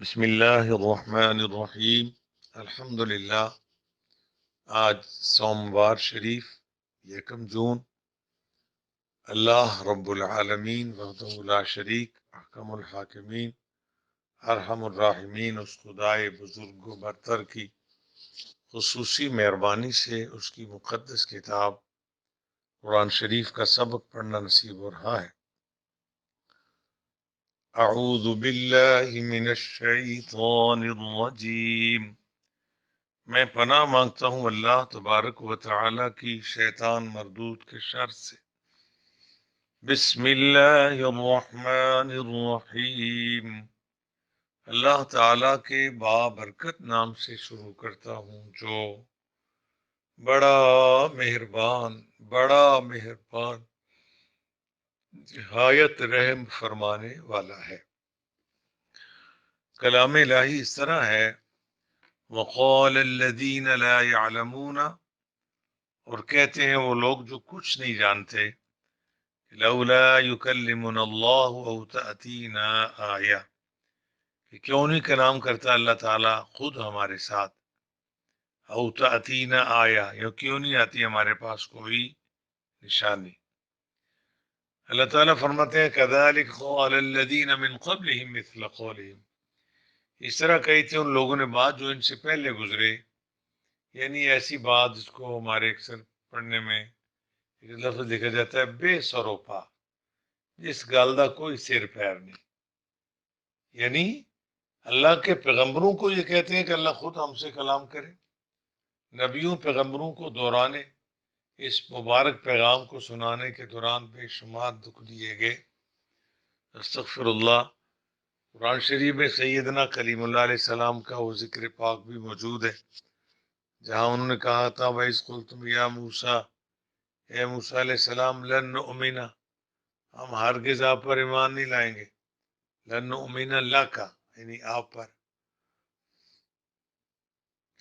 بسم اللہ الرحمن الرحیم الحمدللہ۔ آج سوموار شریف 1 جون۔ اللہ رب العالمین وحدہ لا شریک، احکم الحاکمین، ارحم الراحمین، اس خدائے بزرگ و برتر کی خصوصی مہربانی سے اس کی مقدس کتاب قرآن شریف کا سبق پڑھنا نصیب ہو رہا ہے۔ اعوذ باللہ من الشیطان الرجیم، میں پناہ مانگتا ہوں اللہ تبارک و تعالی کی شیطان مردود کے شر سے۔ بسم اللہ الرحمن الرحیم، اللہ تعالی کے بابرکت نام سے شروع کرتا ہوں جو بڑا مہربان نہایت رحم فرمانے والا ہے۔ کلام الہی اس طرح ہے، وقال الذین لا يعلمون، اور کہتے ہیں وہ لوگ جو کچھ نہیں جانتے، لولا یکلمنا اللہ او تأتینا آیہ، کہ کیوں نہیں کلام کرتا اللہ تعالیٰ خود ہمارے ساتھ، او تأتینا آیہ، یا کیوں نہیں آتی ہمارے پاس کوئی نشانی۔ اللہ تعالیٰ فرماتے ہیں کذالک قال الذین من قبلہم مثل قولہم، اس طرح کہی تھی ان لوگوں نے بات جو ان سے پہلے گزرے، یعنی ایسی بات جس کو ہمارے اکثر پڑھنے میں ایک لفظ دیکھا جاتا ہے بے سروپا، جس گل دا کوئی سر پیر نہیں۔ یعنی اللہ کے پیغمبروں کو یہ کہتے ہیں کہ اللہ خود ہم سے کلام کرے، نبیوں پیغمبروں کو دورانے اس مبارک پیغام کو سنانے کے دوران بے شمار دکھ دیے گئے۔ استغفر اللہ۔ قرآن شریف میں سیدنا کلیم اللہ علیہ السلام کا وہ ذکر پاک بھی موجود ہے، جہاں انہوں نے کہا تھا وَإِذْ قُلْتُمْ يَا مُوسَىٰ، اے موسیٰ علیہ السلام، لن نؤمن، ہم ہرگز آپ پر ایمان نہیں لائیں گے، لن نؤمن لک، یعنی آپ پر،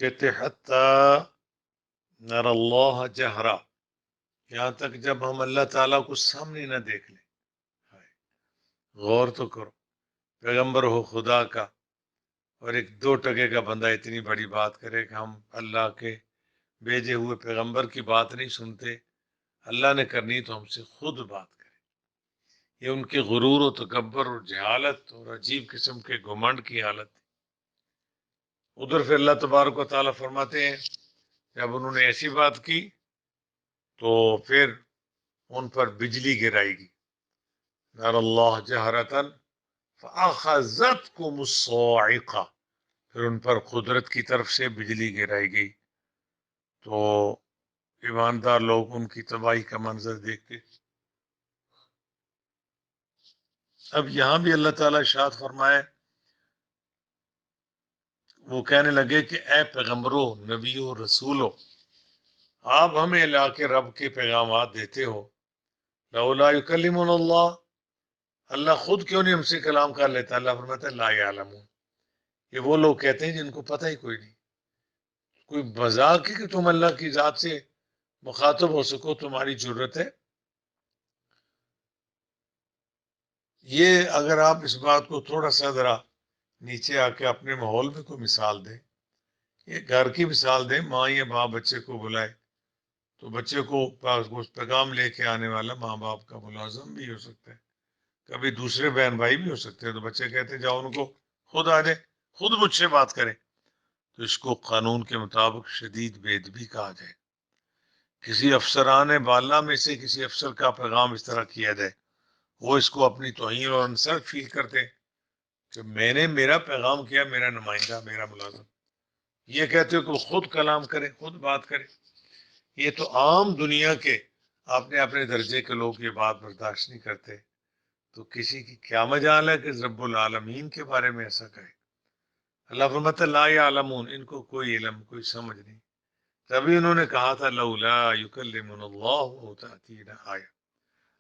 کہتے حتیٰ نر اللہ جہرا، یہاں تک جب ہم اللہ تعالیٰ کو سامنے نہ دیکھ لیں۔ غور تو کرو، پیغمبر ہو خدا کا اور ایک 2 ٹکے کا بندہ اتنی بڑی بات کرے کہ ہم اللہ کے بھیجے ہوئے پیغمبر کی بات نہیں سنتے، اللہ نے کرنی تو ہم سے خود بات کرے۔ یہ ان کے غرور و تکبر اور جہالت اور عجیب قسم کے گھمنڈ کی حالت تھی۔ ادھر پھر اللہ تبارک و تعالیٰ فرماتے ہیں جب انہوں نے ایسی بات کی تو پھر ان پر بجلی گرائے گی، نار اللہ جہرتاً فاخذتکم الصاعقہ، پھر ان پر قدرت کی طرف سے بجلی گرائی گئی۔ تو ایماندار لوگ ان کی تباہی کا منظر دیکھتے۔ اب یہاں بھی اللہ تعالیٰ ارشاد فرمائے، وہ کہنے لگے کہ اے پیغمبروں، نبیوں، رسولوں، آپ ہمیں لا کے رب کے پیغامات دیتے ہو، لولا یکلمنا اللہ، اللہ خود کیوں نہیں ہم سے کلام کر لیتا؟ اللہ فرماتا ہے لا یعلمون، یہ وہ لوگ کہتے ہیں جن کو پتہ ہی کوئی نہیں۔ کوئی مذاق ہے کہ تم اللہ کی ذات سے مخاطب ہو سکو، تمہاری جرت ہے؟ یہ اگر آپ اس بات کو تھوڑا سا ذرا نیچے آ کے اپنے ماحول میں کوئی مثال دیں، یہ گھر کی مثال دیں، ماں یا باپ بچے کو بلائے تو بچے کو پیغام لے کے آنے والا ماں باپ کا ملازم بھی ہو سکتا ہے، کبھی دوسرے بہن بھائی بھی ہو سکتے ہیں، تو بچے کہتے ہیں جاؤ ان کو خود آ جائے، خود مجھ سے بات کریں، تو اس کو قانون کے مطابق شدید بے ادبی کہا جائے۔ کسی افسران بالا میں سے کسی افسر کا پیغام اس طرح کیا جائے، وہ اس کو اپنی توہین اور انسلٹ فیل کرتے ہیں کہ میں نے میرا پیغام کیا، میرا نمائندہ، میرا ملازم، یہ کہتے ہو کہ وہ خود کلام کرے، خود بات کرے۔ یہ تو عام دنیا کے اپنے اپنے درجے کے لوگ یہ بات برداشت نہیں کرتے، تو کسی کی کیا مجال ہے کہ رب العالمین کے بارے میں ایسا کہے؟ اللہ فرماتا لا یعلمون، ان کو کوئی علم، کوئی سمجھ نہیں۔ تبھی انہوں نے کہا تھا لولا یکلمنا اللہ او تأتینا آیہ،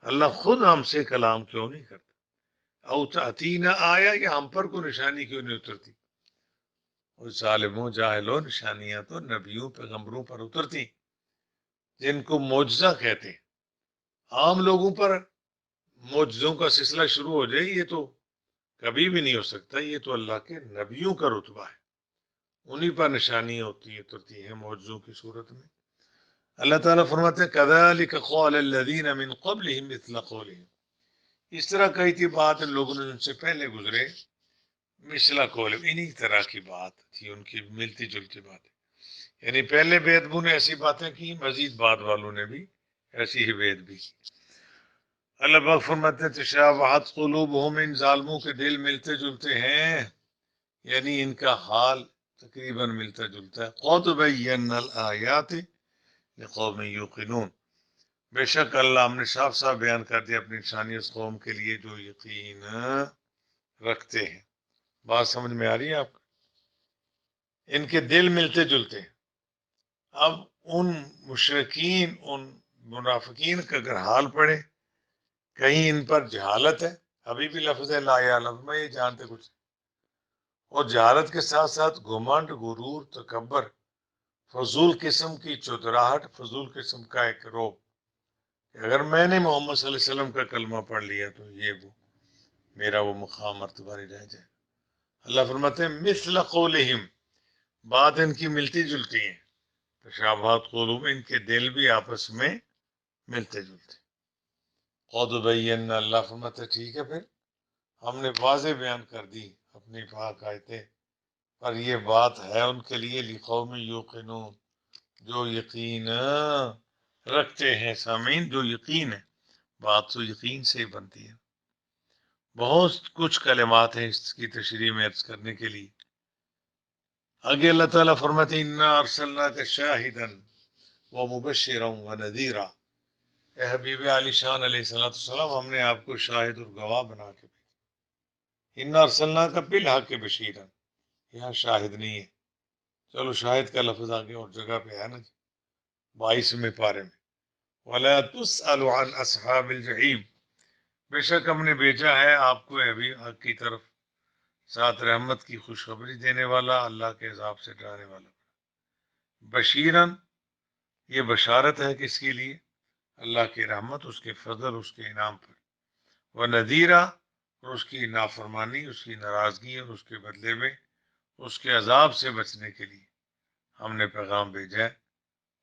اللہ خود ہم سے کلام کیوں نہیں کرتا، او تأتینا آیہ، یا ہم پر کوئی نشانی کیوں نہیں اترتی؟ اور ظالموں، جاہلوں، نشانیاں تو نبیوں پیغمبروں پر اترتی جن کو معجزہ کہتے ہیں۔ عام لوگوں پر معجزوں کا سلسلہ شروع ہو جائے یہ تو کبھی بھی نہیں ہو سکتا، یہ تو اللہ کے نبیوں کا رتبہ ہے، انہی پر نشانی ہوتی ہے اترتی ہیں معجزوں کی صورت میں۔ اللہ تعالیٰ فرماتے ہیں كَذَلِكَ قَالَ الَّذِينَ مِن قَبْلِهِمْ مِثْلَ قَوْلِهِمْ، اس طرح کہی تھی بات ان لوگوں نے جن سے پہلے گزرے، مثل قولہم، انہی طرح کی بات تھی ان کی، ملتی جلتی بات، یعنی پہلے بے ادبوں نے ایسی باتیں کی، مزید بعد والوں نے بھی ایسی ہی بے ادبی کی۔ اللہ پاک فرماتے ہیں تشابہت قلوبہم، ان ظالموں کے دل ملتے جلتے ہیں، یعنی ان کا حال تقریباً ملتا جلتا ہے۔ قد بینا الآیات لقوم یوقنون، بے شک اللہ ہم نے صاف صاف بیان کر دیا اپنی نشانی اس قوم کے لیے جو یقین رکھتے ہیں۔ بات سمجھ میں آ رہی ہے آپ کو؟ ان کے دل ملتے جلتے ہیں۔ اب ان مشرکین، ان منافقین کا اگر حال پڑے، کہیں ان پر جہالت ہے، ابھی بھی لفظ ہے لا یعلم، میں یہ جانتے کچھ، اور جہالت کے ساتھ ساتھ گھمنڈ، غرور، تکبر، فضول قسم کی چتراہٹ، فضول قسم کا ایک روب، اگر میں نے محمد صلی اللہ علیہ وسلم کا کلمہ پڑھ لیا تو یہ وہ میرا وہ مقام مرتبہ نہیں رہ جائے۔ اللہ فرماتے ہیں مثل قولہم، بات ان کی ملتی جلتی ہیں، تشابہات قلوب، ان کے دل بھی آپس میں ملتے جلتے۔ قد بینا، اللہ فرماتے ٹھیک ہے پھر ہم نے واضح بیان کر دی اپنی پاک آیتیں، پر یہ بات ہے ان کے لیے لقوم یوقنون، جو یقین رکھتے ہیں۔ سامعین، جو یقین ہے، بات تو یقین سے ہی بنتی ہے۔ بہت کچھ کلمات ہیں اس کی تشریح میں عرض کرنے کے لیے۔ آگے اللہ تعالیٰ فرماتے ہیں انا ارسلناک شاہدا ومبشرا ونذیرا، اے حبیب علی شان علیہ السلام، ہم نے آپ کو شاہد اور گواہ بنا کے بھیجا۔ انا ارسلناک بالحق بشیرا، یہاں شاہد نہیں ہے، چلو شاہد کا لفظ آگے اور جگہ پہ ہے نا جی، 22ویں پارے میں، وَلَا تُسْأَلُ عَنْ أَصْحَابِ الْجَحِيمِ، بے شک ہم نے بھیجا ہے آپ کو ابھی حق کی طرف، ساتھ رحمت کی خوشخبری دینے والا، اللہ کے عذاب سے ڈرانے والا۔ بشیرن، یہ بشارت ہے کس کے لیے؟ اللہ کی رحمت، اس کے فضل، اس کے انعام پر۔ وہ نذیرہ، اور اس کی نافرمانی، اس کی ناراضگی اور اس کے بدلے میں اس کے عذاب سے بچنے کے لیے ہم نے پیغام بھیجا ہے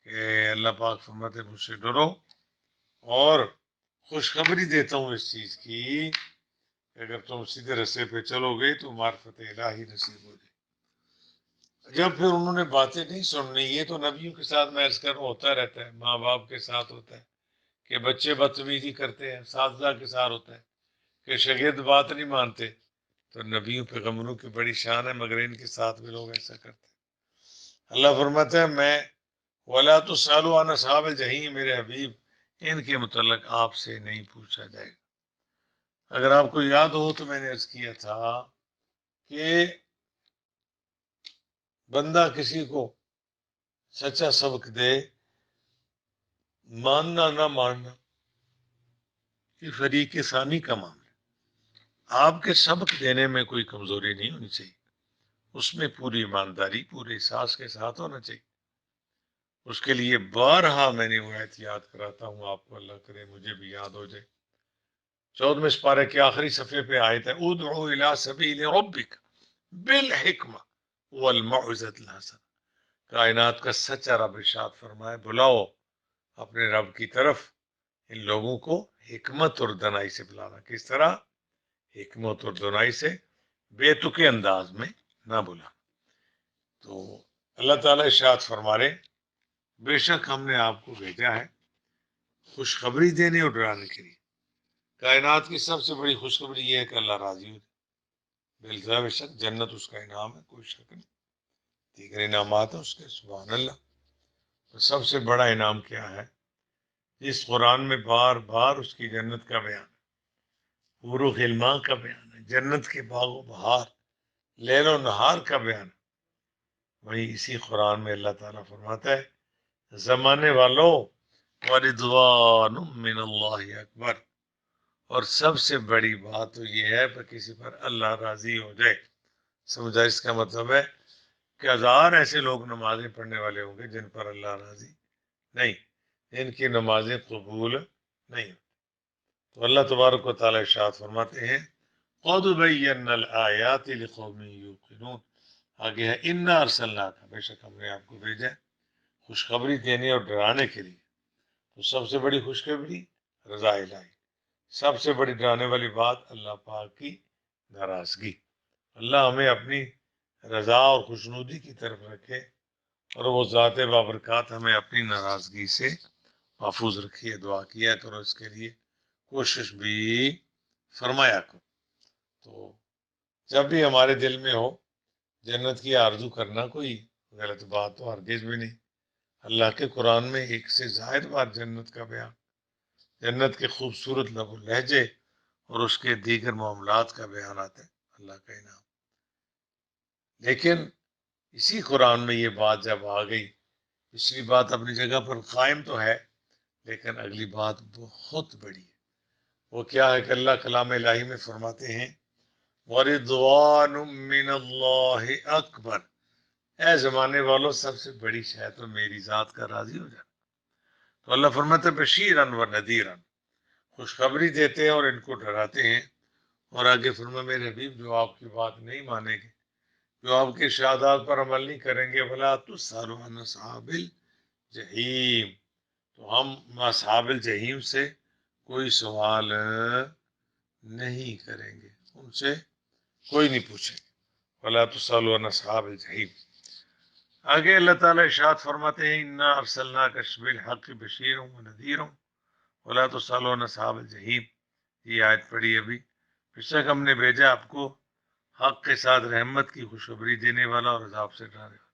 کہ اللہ پاک فرماتے مجھ سے ڈرو، اور خوشخبری دیتا ہوں اس چیز کی کہ اگر تم سیدھے رستے پہ چلو گے تو معرفت الہی نصیب ہو جائے۔ جب پھر انہوں نے باتیں نہیں سننی، یہ تو نبیوں کے ساتھ میں عرض کر ہوتا رہتا ہے، ماں باپ کے ساتھ ہوتا ہے کہ بچے بدتمیزی کرتے ہیں، اساتذہ کے ساتھ ہوتا ہے کہ شاگرد بات نہیں مانتے، تو نبیوں پیغمبروں کی بڑی شان ہے، مگر ان کے ساتھ بھی لوگ ایسا کرتے ہیں۔ اللہ فرماتا ہے میں وَلَا تُسْأَلُوا عَنْ أَصْحَابِ الْجَحِيمِ، میرے حبیب ان کے متعلق آپ سے نہیں پوچھا جائے گا۔ اگر آپ کو یاد ہو تو میں نے عرض کیا تھا کہ بندہ کسی کو سچا سبق دے، ماننا نہ ماننا یہ فریق ثانی کا معاملہ، آپ کے سبق دینے میں کوئی کمزوری نہیں ہونی چاہیے، اس میں پوری ایمانداری، پورے احساس کے ساتھ ہونا چاہیے۔ اس کے لیے بارہا میں نے وہ آیت یاد کراتا ہوں آپ کو، اللہ کرے مجھے بھی یاد ہو جائے۔ 14ویں سپارے کے آخری صفحے پہ آیت ہے ادعو الی سبیل ربک بالحکمہ والموعظۃ الحسنہ، کائنات کا سچا رب ارشاد فرمائے بلاؤ اپنے رب کی طرف ان لوگوں کو حکمت اور دنائی سے بلانا۔ کس طرح؟ حکمت اور دنائی سے، بے تکے انداز میں نہ بلانا۔ تو اللہ تعالیٰ ارشاد فرما رہے بے شک ہم نے آپ کو بھیجا ہے خوشخبری دینے اور ڈرانے کے لیے۔ کائنات کی سب سے بڑی خوشخبری یہ ہے کہ اللہ راضی ہو جائے، بے شک جنت اس کا انعام ہے، کوئی شک نہیں، دیگر انعامات ہیں اس کے، سبحان اللہ۔ تو سب سے بڑا انعام کیا ہے؟ جس قرآن میں بار بار اس کی جنت کا بیان ہے، حور و غلمان کا بیان ہے، جنت کے باغ و بہار، لیل و نہار کا بیان ہے، وہی اسی قرآن میں اللہ تعالیٰ فرماتا ہے زمانے والوں وَرِضْوَانٌ مِّنَ اللَّهِ اکبر، اور سب سے بڑی بات تو یہ ہے کہ کسی پر اللہ راضی ہو جائے۔ سمجھا؟ اس کا مطلب ہے کہ ہزار ایسے لوگ نمازیں پڑھنے والے ہوں گے جن پر اللہ راضی نہیں، جن کی نمازیں قبول نہیں۔ تو اللہ تبارک و تعالیٰ ارشاد فرماتے ہیں قد بینا الآیات لقوم یوقنون. آگے ہے انا ارسلناک، بے شک ہم نے آپ کو بھیجا خوشخبری دینے اور ڈرانے کے لیے. تو سب سے بڑی خوشخبری رضا الہی، سب سے بڑی ڈرانے والی بات اللہ پاک کی ناراضگی. اللہ ہمیں اپنی رضا اور خوشنودی کی طرف رکھے، اور وہ ذات بابرکات ہمیں اپنی ناراضگی سے محفوظ رکھیے. دعا کیا کرو اس کے لیے، کوشش بھی فرمایا کرو. تو جب بھی ہمارے دل میں ہو جنت کی آرزو کرنا کوئی غلط بات تو ہرگز بھی نہیں. اللہ کے قرآن میں ایک سے زائد بار جنت کا بیان، جنت کے خوبصورت لب و لہجے اور اس کے دیگر معاملات کا بیان آتا ہے، اللہ کا انعام. لیکن اسی قرآن میں یہ بات جب آ گئی، پچھلی بات اپنی جگہ پر قائم تو ہے، لیکن اگلی بات بہت بڑی ہے. وہ کیا ہے کہ اللہ کلام الہی میں فرماتے ہیں وَرِضْوَانٌ مِّنَ اللَّهِ اکبر. اے زمانے والوں، سب سے بڑی شے تو میری ذات کا راضی ہو جانا. تو اللہ فرماتے ہیں بشیراً و نذیراً، خوشخبری دیتے ہیں اور ان کو ڈراتے ہیں. اور آگے فرما میرے حبیب جو آپ کی بات نہیں مانیں گے، جو آپ کے ارشادات پر عمل نہیں کریں گے، وَلَا تُسْأَلُ عَنْ أَصْحَابِ الْجَحِيمِ، تو ہم اصحاب الجحیم سے کوئی سوال نہیں کریں گے، ان سے کوئی نہیں پوچھے گا. وَلَا تُسْأَلُ عَنْ أَصْحَابِ الْجَحِيمِ. آگے اللہ تعالیٰ ارشاد فرماتے ہیں اِنَّا أَرْسَلْنَاكَ بِالْحَقِّ بَشِيرًا وَنَذِيرًا وَلَا تُسْأَلُ عَنْ أَصْحَابِ الْجَحِيمِ. یہ آیت پڑھی ابھی. بے شک ہم نے بھیجا آپ کو حق کے ساتھ رحمت کی خوشخبری دینے والا اور عذاب سے ڈرانے والا،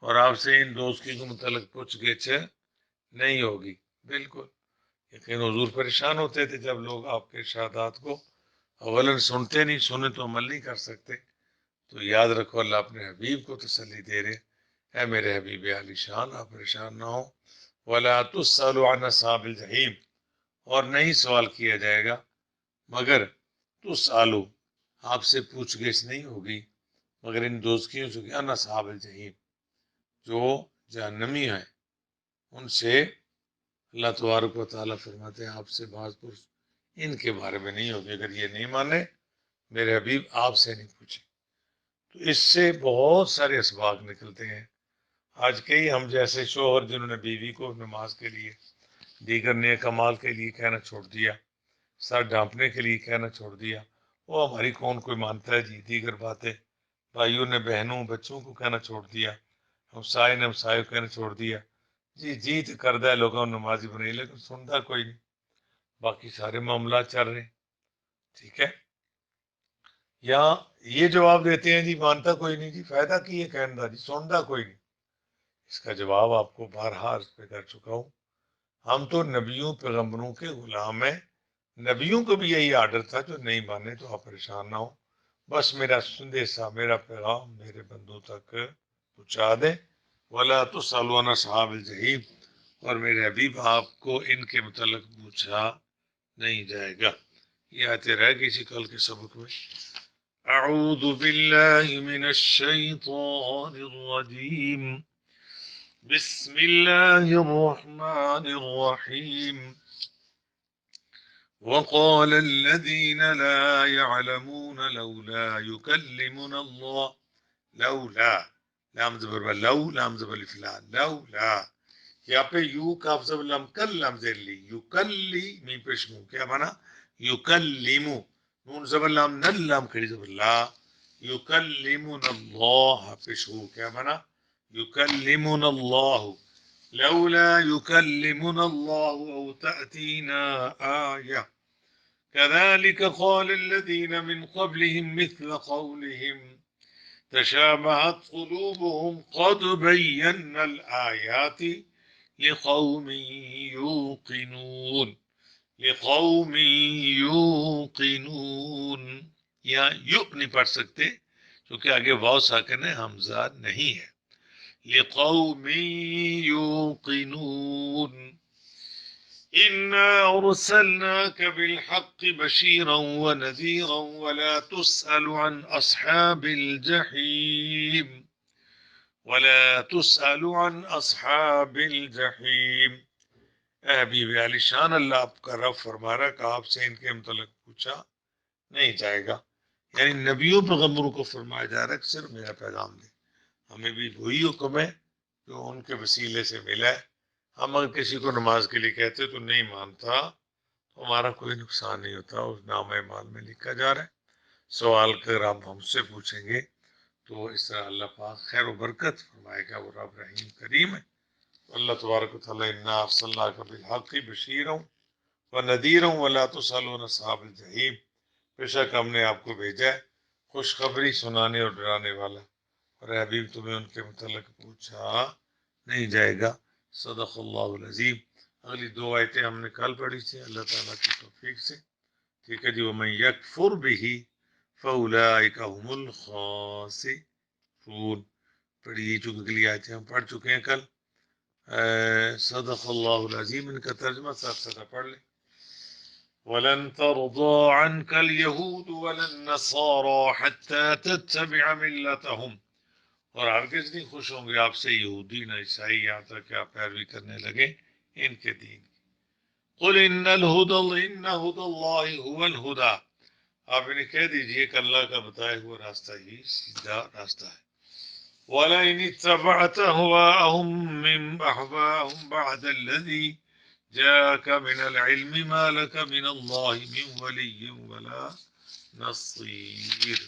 اور آپ سے ان دوست کے متعلق پوچھ گچھ نہیں ہوگی. بالکل یقین حضور پریشان ہوتے تھے جب لوگ آپ کے ارشادات کو اولاً سنتے نہیں، سنے تو عمل نہیں کر سکتے. تو یاد رکھو اللہ اپنے حبیب کو تسلی دے رہے، اے میرے حبیب علی شان آپ پریشان نہ ہو. وَلَا تُسْأَلُ عَنْ أَصْحَابِ الْجَحِيمِ، اور نہیں سوال کیا جائے گا مگر تُسْأَلُ، آپ سے پوچھ گچھ نہیں ہوگی مگر ان دوستیوں سے کہ عَنْ أَصْحَابِ الْجَحِيمِ، جو جہنمی ہیں ان سے. اللہ تبارک و تعالیٰ فرماتے ہیں آپ سے بعض پرس ان کے بارے میں نہیں ہوگی اگر یہ نہیں مانے میرے حبیب آپ سے نہیں پوچھے. تو اس سے بہت سارے اسباق نکلتے ہیں. آج کئی ہم جیسے شوہر جنہوں نے بیوی کو نماز کے لیے، دیگر نیک اعمال کے لیے کہنا چھوڑ دیا، سر ڈھانپنے کے لیے کہنا چھوڑ دیا، وہ ہماری کون کوئی مانتا ہے جی. دیگر باتیں بھائیوں نے بہنوں بچوں کو کہنا چھوڑ دیا، ہمسائے نے ہمسائے کو کہنا چھوڑ دیا. جی جیت کردہ ہے لوگوں نے نمازی بنائی لیکن سنتا کوئی نہیں، باقی سارے معاملات چل رہے ہیں. ٹھیک ہے، یا یہ جواب دیتے ہیں جی مانتا کوئی نہیں جی، فائدہ کی یہ کہنا جی سنتا کوئی نہیں. اس کا جواب آپ کو بارہا عرض پہ کر چکا ہوں. ہم تو نبیوں پیغمبروں کے غلام ہیں، نبیوں کو بھی یہی آرڈر تھا جو نہیں مانے تو آپ پریشان نہ ہو، بس میرا سندیسا میرا پیغام میرے بندوں تک پہنچا دیں. وَلَا تُسْأَلُ عَنْ أَصْحَابِ الْجَحِيمِ، اور میرے حبیب آپ کو ان کے متعلق پوچھا نہیں جائے گا. یہ آتے رہ گئی اسی کل کے سبق میں. اعوذ باللہ من الشیطان الرجیم، بسم اللہ الرحمن الرحیم. وقال الذين لا يعلمون لولا يكلمنا الله. لولا، لام زبر لو، لام زبر فلا، لولا. یہاں پہ یو کاف زبر لام کل لام زیر لی، یکلی می پشمو کیا مانا یکلیمو، نون زبر لام نل لام کھڑی زبر لا، یکلیمنا اللہ پشو کیا مانا یکلیمنا اللہ. لولا يكلمنا الله أو تأتينا آية كذلك قال الذين من قبلهم مثل قولهم تشابهت قلوبهم قد بينا الآيات لقوم يوقنون. لقوم يوقنون، یا یو نہیں پڑھ سکتے کیونکہ آگے واو ساکن ہے، حمزہ نہیں ہے. لقوم يوقنون. إنا أرسلناك بالحق بشيرا ونذيرا ولا تسأل عن أصحاب الجحيم. ولا تسأل عن أصحاب الجحيم. اے حبیب علی شان اللہ آپ کا رب فرما رہا کہ آپ سے ان کے متعلق پوچھا نہیں جائے گا. یعنی نبیوں پیغمبروں کو فرمایا جا رہا ہے کہ صرف میرا پیغام دے. ہمیں بھی وہی حکم ہے جو ان کے وسیلے سے ملا ہے. ہم اگر کسی کو نماز کے لیے کہتے تو نہیں مانتا تو ہمارا کوئی نقصان نہیں ہوتا، اس نام اعمال میں لکھا جا رہا ہے. سوال کر آپ ہم سے پوچھیں گے تو اس طرح اللہ پاک خیر و برکت فرمائے گا، وہ رب رحیم کریم ہے. اللہ تبارک و تعالیٰ انا ارسلناک بالحق بشیرا ونذیرا ولا تسألون اصحاب الجحیم، بے شک ہم نے آپ کو بھیجا ہے خوشخبری سنانے اور ڈرانے والا، اور اے حبیب تمہیں ان کے متعلق پوچھا نہیں جائے گا. صدق اللہ العظیم. اگلی دو آیتیں ہم نے کل پڑھی تھی اللہ تعالیٰ کی توفیق سے. ٹھیک ہے جی. وَمَن يَكْفُرْ بِهِ فَأُولَٰئِكَ هُمُ الْخَاسِرُونَ پڑھی چونکہ اگلی آیتیں ہم پڑھ چکے ہیں کل. صدق اللہ العظیم. ان کا ترجمہ ساتھ ساتھ پڑھ لیں. وَلَن تَرْضَىٰ عَنْكَ الْيَهُودُ وَلَا النَّصَارَىٰ حَتَّىٰ تَتَّبِعَ مِلَّتَهُمْ، اور ہرگز نہیں خوش ہوں گے آپ سے یہودی نہ عیسائی یہاں تک کہ آپ پیروی کرنے لگے ان کے دین. قُلْ إِنَّ هُدَى اللَّهِ هُوَ الْهُدَىٰ، آپ انہیں کہہ دیجئے کہ اللہ کا بتایا ہوا راستہ ہی سیدھا راستہ ہے. وَلَئِنِ اتَّبَعْتَ أَهْوَاءَهُم بَعْدَ الَّذِي جَاءَكَ مِنَ الْعِلْمِ مَا لَكَ مِنَ اللَّهِ مِنْ وَلِيٍّ وَلَا نَصِيرٍ.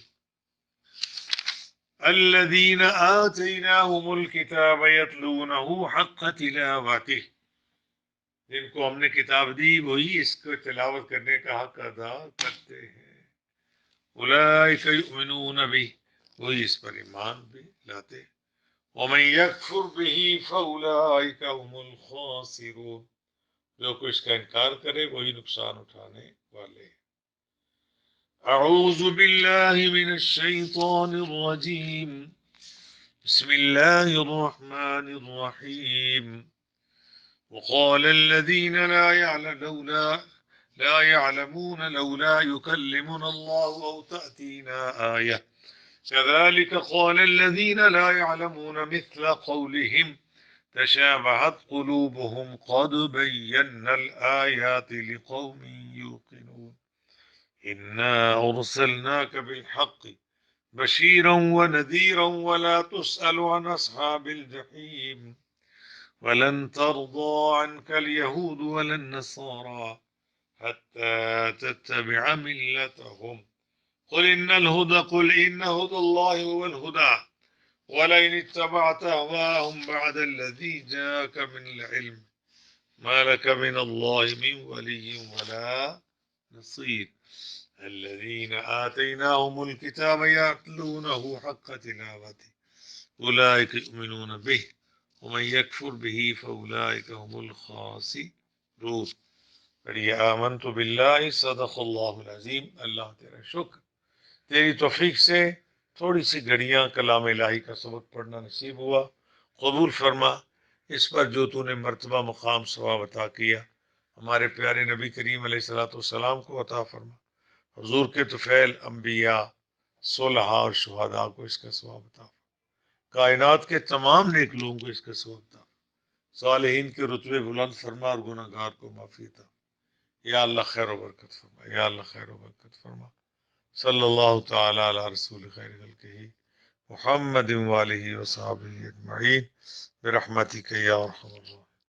الَّذِينَ آتَيْنَاهُمُ الْكِتَابَ يَتْلُونَهُ حَقَّ تِلَاوَتِهِ، جن کو ہم نے کتاب دی وہی اس کو تلاوت کرنے کا حق ادا کرتے ہیں. اولئک یؤمنون بہ، وہی اس پر ایمان بھی لاتے. ومن یکفر بہ فاولئک هم الخاسرون، جو کوئی اس کا انکار کرے وہی نقصان اٹھانے والے. اعوذ باللہ من الشیطان الرجیم، بسم اللہ الرحمن الرحیم. وقال الذين لا يعلمون لولا يكلمنا الله أو تأتينا آية كذلك قال الذين لا يعلمون مثل قولهم تشابهت قلوبهم قد بينا الآيات لقوم يوقنون. إنا أرسلناك بالحق بشيرا ونذيرا ولا تسأل عن أصحاب الجحيم. ولن ترضى عنك اليهود ولا النصارى حتى تتبع ملتهم. قل إن هدى الله هو الهدى ولئن اتبعت أهواءهم بعد الذي جاءك من العلم ما لك من الله من ولي ولا نصير. الذين آتيناهم الكتاب يتلونه حق تلاوته أولئك يؤمنون به ومن يكفر به فأولئك هم الخاسرون. آمنت باللہ. صدق اللہ العظیم. اللہ تیرا شکر، تیری توفیق سے تھوڑی سی گھڑیاں کلام الہی کا سبق پڑھنا نصیب ہوا. قبول فرما اس پر جو تو نے مرتبہ مقام ثواب عطا کیا. ہمارے پیارے نبی کریم علیہ الصلوۃ والسلام کو عطا فرما. حضور کے طفیل انبیاء، صلحاء اور شہداء کو اس کا ثواب عطا فرما. کائنات کے تمام نیک لوگوں کو اس کا ثواب عطا فرما. صالحین کے رتبے بلند فرما اور گناہ گار کو معافی عطا. یا اللہ خیر و برکت فرما، یا اللہ خیر و برکت فرما. صلی اللہ تعالی علی رسول خیر خلقہ محمد وآلہ وصحبہ اجمعین برحمتک یا ارحم الراحمین.